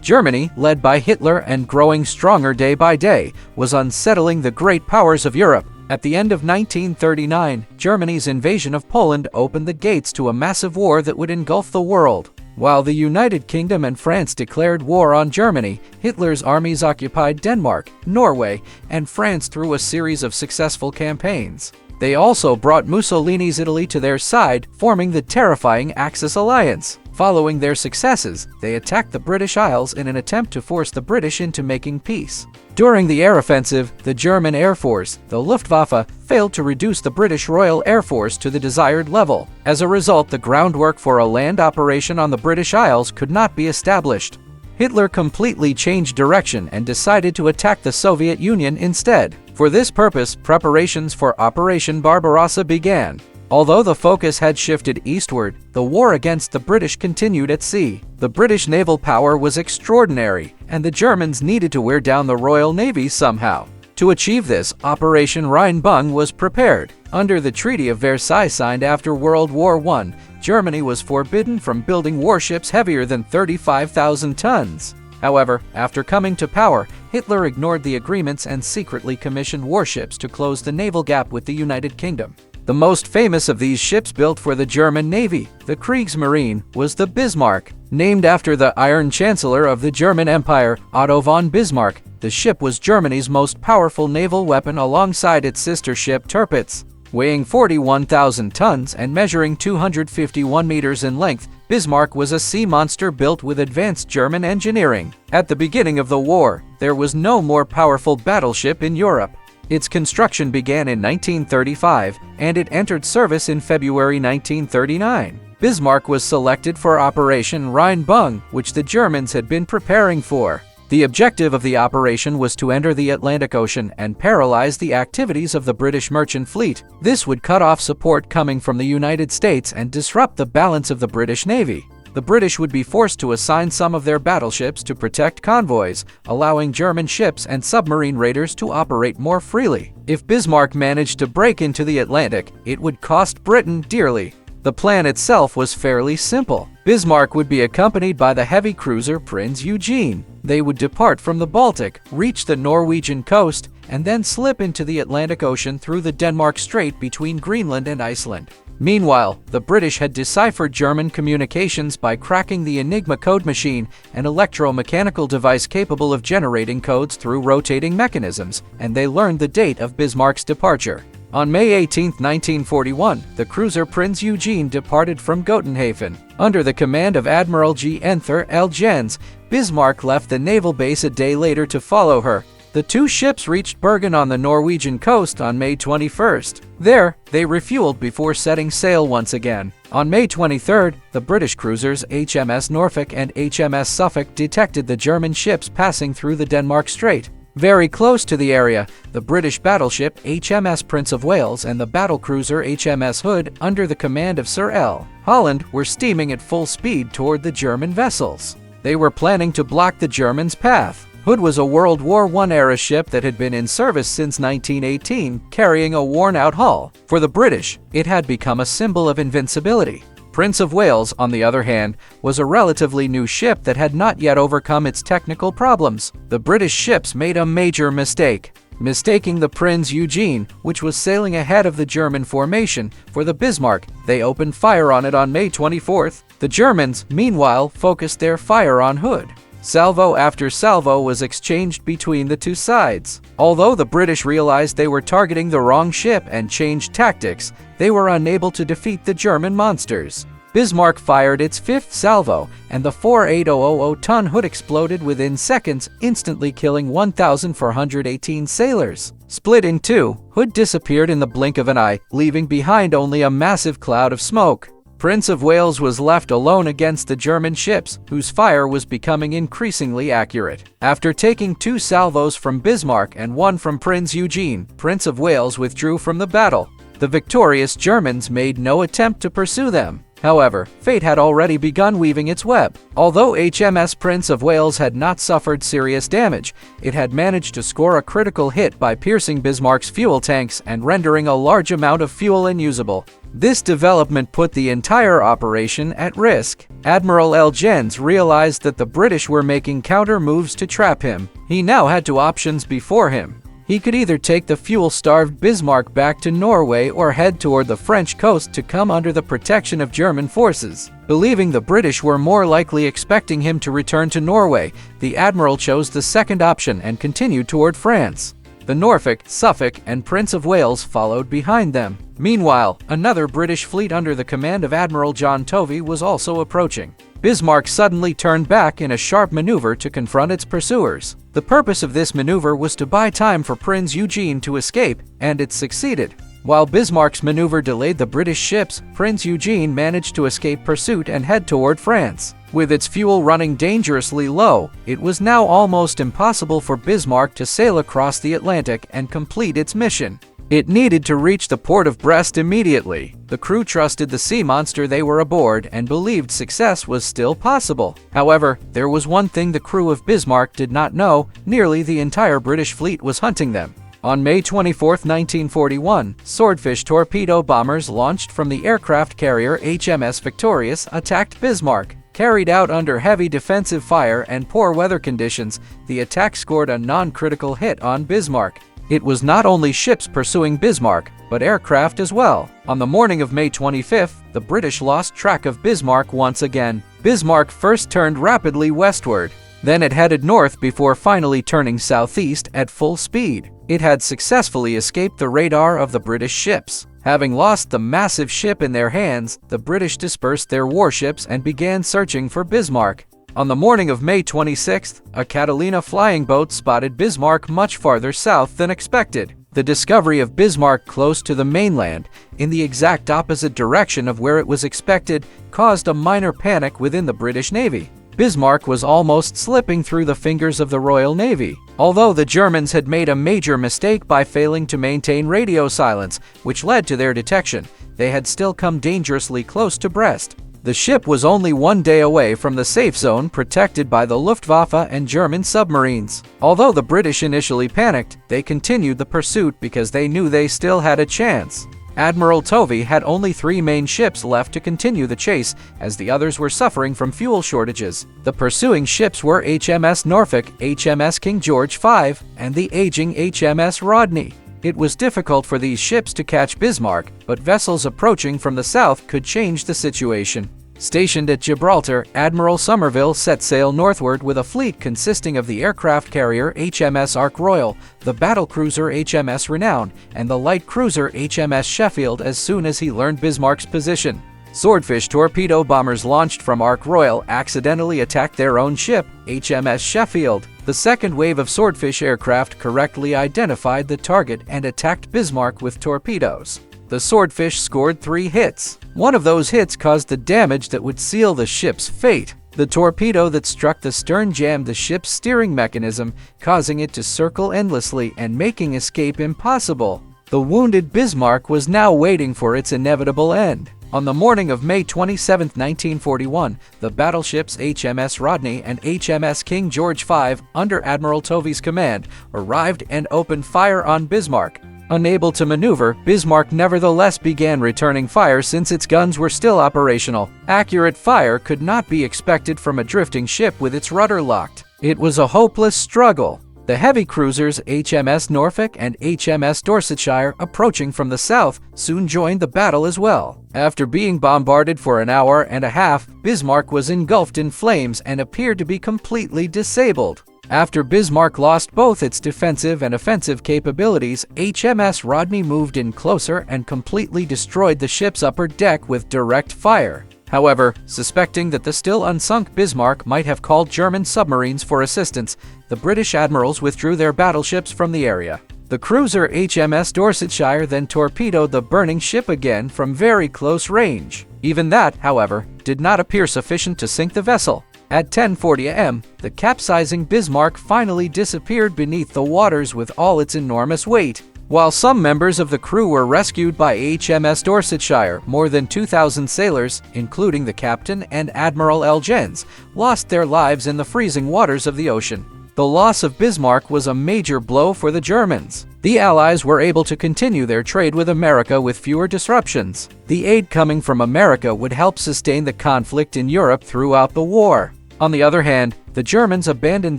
Germany, led by Hitler and growing stronger day by day, was unsettling the great powers of Europe. At the end of 1939, Germany's invasion of Poland opened the gates to a massive war that would engulf the world. While the United Kingdom and France declared war on Germany, Hitler's armies occupied Denmark, Norway, and France through a series of successful campaigns. They also brought Mussolini's Italy to their side, forming the terrifying Axis alliance. Following their successes, they attacked the British Isles in an attempt to force the British into making peace. During the air offensive, the German Air Force, the Luftwaffe, failed to reduce the British Royal Air Force to the desired level. As a result, the groundwork for a land operation on the British Isles could not be established. Hitler completely changed direction and decided to attack the Soviet Union instead. For this purpose, preparations for Operation Barbarossa began. Although the focus had shifted eastward, the war against the British continued at sea. The British naval power was extraordinary, and the Germans needed to wear down the Royal Navy somehow. To achieve this, Operation Rheinbung was prepared. Under the Treaty of Versailles signed after World War I, Germany was forbidden from building warships heavier than 35,000 tons. However, after coming to power, Hitler ignored the agreements and secretly commissioned warships to close the naval gap with the United Kingdom. The most famous of these ships built for the German Navy, the Kriegsmarine, was the Bismarck. Named after the Iron Chancellor of the German Empire, Otto von Bismarck, the ship was Germany's most powerful naval weapon alongside its sister ship Tirpitz. Weighing 41,000 tons and measuring 251 meters in length, Bismarck was a sea monster built with advanced German engineering. At the beginning of the war, there was no more powerful battleship in Europe. Its construction began in 1935, and it entered service in February 1939. Bismarck was selected for Operation Rheinbung, which the Germans had been preparing for. The objective of the operation was to enter the Atlantic Ocean and paralyze the activities of the British merchant fleet. This would cut off support coming from the United States and disrupt the balance of the British Navy. The British would be forced to assign some of their battleships to protect convoys, allowing German ships and submarine raiders to operate more freely. If Bismarck managed to break into the Atlantic, it would cost Britain dearly. The plan itself was fairly simple. Bismarck would be accompanied by the heavy cruiser Prinz Eugen. They would depart from the Baltic, reach the Norwegian coast, and then slip into the Atlantic Ocean through the Denmark Strait between Greenland and Iceland. Meanwhile, the British had deciphered German communications by cracking the Enigma code machine, an electromechanical device capable of generating codes through rotating mechanisms, and they learned the date of Bismarck's departure. On May 18, 1941, the cruiser Prinz Eugen departed from Gotenhafen. Under the command of Admiral G. Enther L. Jens, Bismarck left the naval base a day later to follow her. The two ships reached Bergen on the Norwegian coast on May 21st. There, they refueled before setting sail once again. On May 23rd, the British cruisers HMS Norfolk and HMS Suffolk detected the German ships passing through the Denmark Strait. Very close to the area, the British battleship HMS Prince of Wales and the battlecruiser HMS Hood, under the command of Sir L. Holland, were steaming at full speed toward the German vessels. They were planning to block the Germans' path. Hood was a World War I-era ship that had been in service since 1918, carrying a worn-out hull. For the British, it had become a symbol of invincibility. Prince of Wales, on the other hand, was a relatively new ship that had not yet overcome its technical problems. The British ships made a major mistake, mistaking the Prinz Eugen, which was sailing ahead of the German formation, for the Bismarck. They opened fire on it on May 24th. The Germans, meanwhile, focused their fire on Hood. Salvo after salvo was exchanged between the two sides. Although the British realized they were targeting the wrong ship and changed tactics, they were unable to defeat the German monsters. Bismarck fired its fifth salvo, and the 4,800-ton Hood exploded within seconds, instantly killing 1,418 sailors. Split in two, Hood disappeared in the blink of an eye, leaving behind only a massive cloud of smoke. Prince of Wales was left alone against the German ships, whose fire was becoming increasingly accurate. After taking two salvos from Bismarck and one from Prinz Eugen, Prince of Wales withdrew from the battle. The victorious Germans made no attempt to pursue them. However, fate had already begun weaving its web. Although HMS Prince of Wales had not suffered serious damage, it had managed to score a critical hit by piercing Bismarck's fuel tanks and rendering a large amount of fuel unusable. This development put the entire operation at risk. Admiral L. Jens realized that the British were making counter moves to trap him. He now had two options before him. He could either take the fuel-starved Bismarck back to Norway or head toward the French coast to come under the protection of German forces. Believing the British were more likely expecting him to return to Norway, the admiral chose the second option and continued toward France. The Norfolk, Suffolk, and Prince of Wales followed behind them. Meanwhile, another British fleet under the command of Admiral John Tovey was also approaching. Bismarck suddenly turned back in a sharp maneuver to confront its pursuers. The purpose of this maneuver was to buy time for Prince Eugene to escape, and it succeeded. While Bismarck's maneuver delayed the British ships, Prince Eugene managed to escape pursuit and head toward France. With its fuel running dangerously low, it was now almost impossible for Bismarck to sail across the Atlantic and complete its mission. It needed to reach the port of Brest immediately. The crew trusted the sea monster they were aboard and believed success was still possible. However, there was one thing the crew of Bismarck did not know: nearly the entire British fleet was hunting them. On May 24, 1941, Swordfish torpedo bombers launched from the aircraft carrier HMS Victorious attacked Bismarck. Carried out under heavy defensive fire and poor weather conditions, the attack scored a non-critical hit on Bismarck. It was not only ships pursuing Bismarck, but aircraft as well. On the morning of May 25th, the British lost track of Bismarck once again. Bismarck first turned rapidly westward. Then it headed north before finally turning southeast at full speed. It had successfully escaped the radar of the British ships. Having lost the massive ship in their hands, the British dispersed their warships and began searching for Bismarck. On the morning of May 26th, a Catalina flying boat spotted Bismarck much farther south than expected. The discovery of Bismarck close to the mainland, in the exact opposite direction of where it was expected, caused a minor panic within the British Navy. Bismarck was almost slipping through the fingers of the Royal Navy. Although the Germans had made a major mistake by failing to maintain radio silence, which led to their detection, they had still come dangerously close to Brest. The ship was only one day away from the safe zone protected by the Luftwaffe and German submarines. Although the British initially panicked, they continued the pursuit because they knew they still had a chance. Admiral Tovey had only 3 main ships left to continue the chase, as the others were suffering from fuel shortages. The pursuing ships were HMS Norfolk, HMS King George V, and the aging HMS Rodney. It was difficult for these ships to catch Bismarck, but vessels approaching from the south could change the situation. Stationed at Gibraltar, Admiral Somerville set sail northward with a fleet consisting of the aircraft carrier HMS Ark Royal, the battlecruiser HMS Renown, and the light cruiser HMS Sheffield as soon as he learned Bismarck's position. Swordfish torpedo bombers launched from Ark Royal accidentally attacked their own ship, HMS Sheffield. The second wave of Swordfish aircraft correctly identified the target and attacked Bismarck with torpedoes. The Swordfish scored 3 hits. One of those hits caused the damage that would seal the ship's fate. The torpedo that struck the stern jammed the ship's steering mechanism, causing it to circle endlessly and making escape impossible. The wounded Bismarck was now waiting for its inevitable end. On the morning of May 27, 1941, the battleships HMS Rodney and HMS King George V, under Admiral Tovey's command, arrived and opened fire on Bismarck. Unable to maneuver, Bismarck nevertheless began returning fire since its guns were still operational. Accurate fire could not be expected from a drifting ship with its rudder locked. It was a hopeless struggle. The heavy cruisers HMS Norfolk and HMS Dorsetshire, approaching from the south, soon joined the battle as well. After being bombarded for an hour and a half, Bismarck was engulfed in flames and appeared to be completely disabled. After Bismarck lost both its defensive and offensive capabilities, HMS Rodney moved in closer and completely destroyed the ship's upper deck with direct fire. However, suspecting that the still unsunk Bismarck might have called German submarines for assistance, the British admirals withdrew their battleships from the area. The cruiser HMS Dorsetshire then torpedoed the burning ship again from very close range. Even that, however, did not appear sufficient to sink the vessel. At 10:40 am, the capsizing Bismarck finally disappeared beneath the waters with all its enormous weight. While some members of the crew were rescued by HMS Dorsetshire, more than 2,000 sailors, including the captain and Admiral L. Jens, lost their lives in the freezing waters of the ocean. The loss of Bismarck was a major blow for the Germans. The Allies were able to continue their trade with America with fewer disruptions. The aid coming from America would help sustain the conflict in Europe throughout the war. On the other hand, the Germans abandoned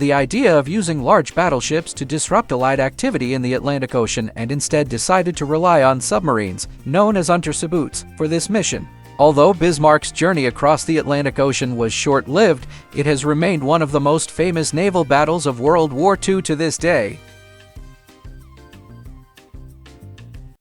the idea of using large battleships to disrupt Allied activity in the Atlantic Ocean and instead decided to rely on submarines, known as Unterseeboots, for this mission. Although Bismarck's journey across the Atlantic Ocean was short-lived, it has remained one of the most famous naval battles of World War II to this day.